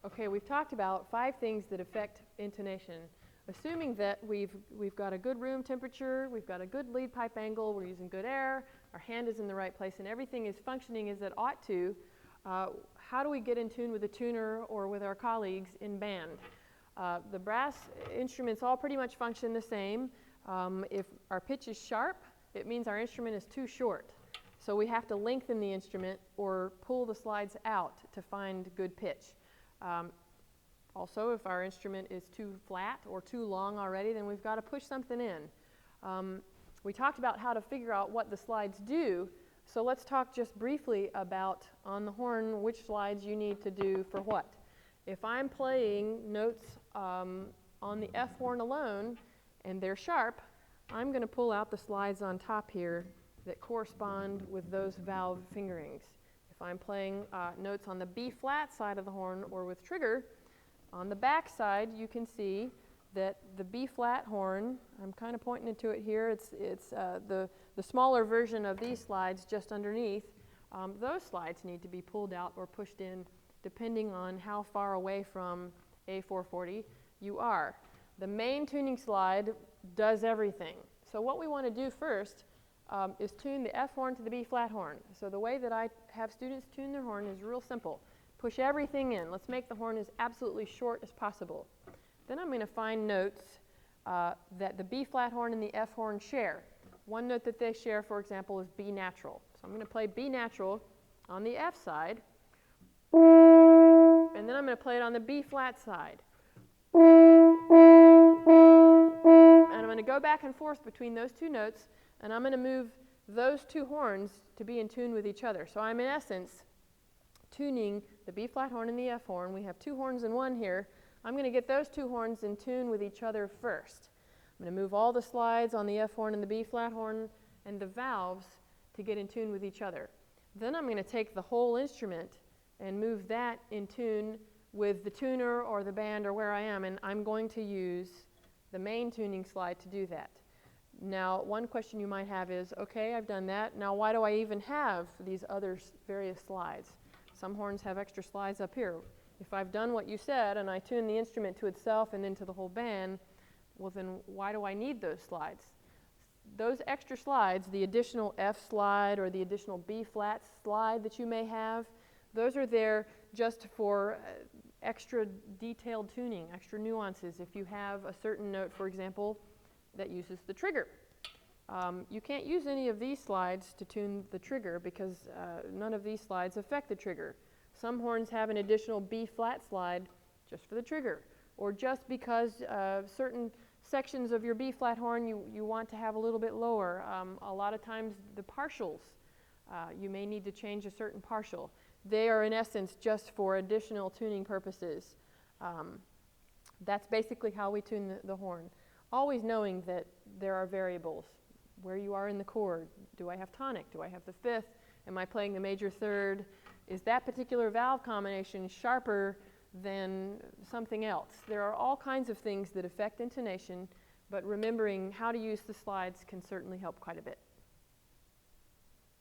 Okay, we've talked about 5 things that affect intonation. Assuming that we've got a good room temperature, we've got a good lead pipe angle, we're using good air, our hand is in the right place, and everything is functioning as it ought to, how do we get in tune with the tuner or with our colleagues in band? The brass instruments all pretty much function the same. If our pitch is sharp, it means our instrument is too short. So we have to lengthen the instrument or pull the slides out to find good pitch. Also, if our instrument is too flat or too long already, then we've got to push something in. We talked about how to figure out what the slides do, so let's talk just briefly about, on the horn, which slides you need to do for what. If I'm playing notes on the F horn alone, and they're sharp, I'm going to pull out the slides on top here that correspond with those valve fingerings. If I'm playing notes on the B flat side of the horn or with trigger, on the back side you can see that the B flat horn, I'm kind of pointing to it here, it's the smaller version of these slides just underneath. Those slides need to be pulled out or pushed in depending on how far away from A440 you are. The main tuning slide does everything. So what we want to do first is tune the F horn to the B flat horn. So the way that I have students tune their horn is real simple. Push everything in. Let's make the horn as absolutely short as possible. Then I'm going to find notes that the B flat horn and the F horn share. One note that they share, for example, is B natural. So I'm going to play B natural on the F side, and then I'm going to play it on the B flat side. And I'm going to go back and forth between those two notes, and I'm going to move those two horns to be in tune with each other. So I'm in essence tuning the B flat horn and the F horn. We have 2 horns in one here. I'm going to get those 2 horns in tune with each other first. I'm going to move all the slides on the F horn and the B flat horn and the valves to get in tune with each other. Then I'm going to take the whole instrument and move that in tune with the tuner or the band or where I am, and I'm going to use the main tuning slide to do that. Now, one question you might have is, okay, I've done that. Now, why do I even have these other various slides? Some horns have extra slides up here. If I've done what you said and I tune the instrument to itself and then to the whole band, well then why do I need those slides? Those extra slides, the additional F slide or the additional B flat slide that you may have, those are there just for extra detailed tuning, extra nuances. If you have a certain note, for example, that uses the trigger. You can't use any of these slides to tune the trigger because none of these slides affect the trigger. Some horns have an additional B flat slide just for the trigger, or just because certain sections of your B flat horn you want to have a little bit lower. A lot of times the partials, you may need to change a certain partial. They are in essence just for additional tuning purposes. That's basically how we tune the horn. Always knowing that there are variables. Where you are in the chord. Do I have tonic? Do I have the fifth? Am I playing the major third? Is that particular valve combination sharper than something else? There are all kinds of things that affect intonation, but remembering how to use the slides can certainly help quite a bit.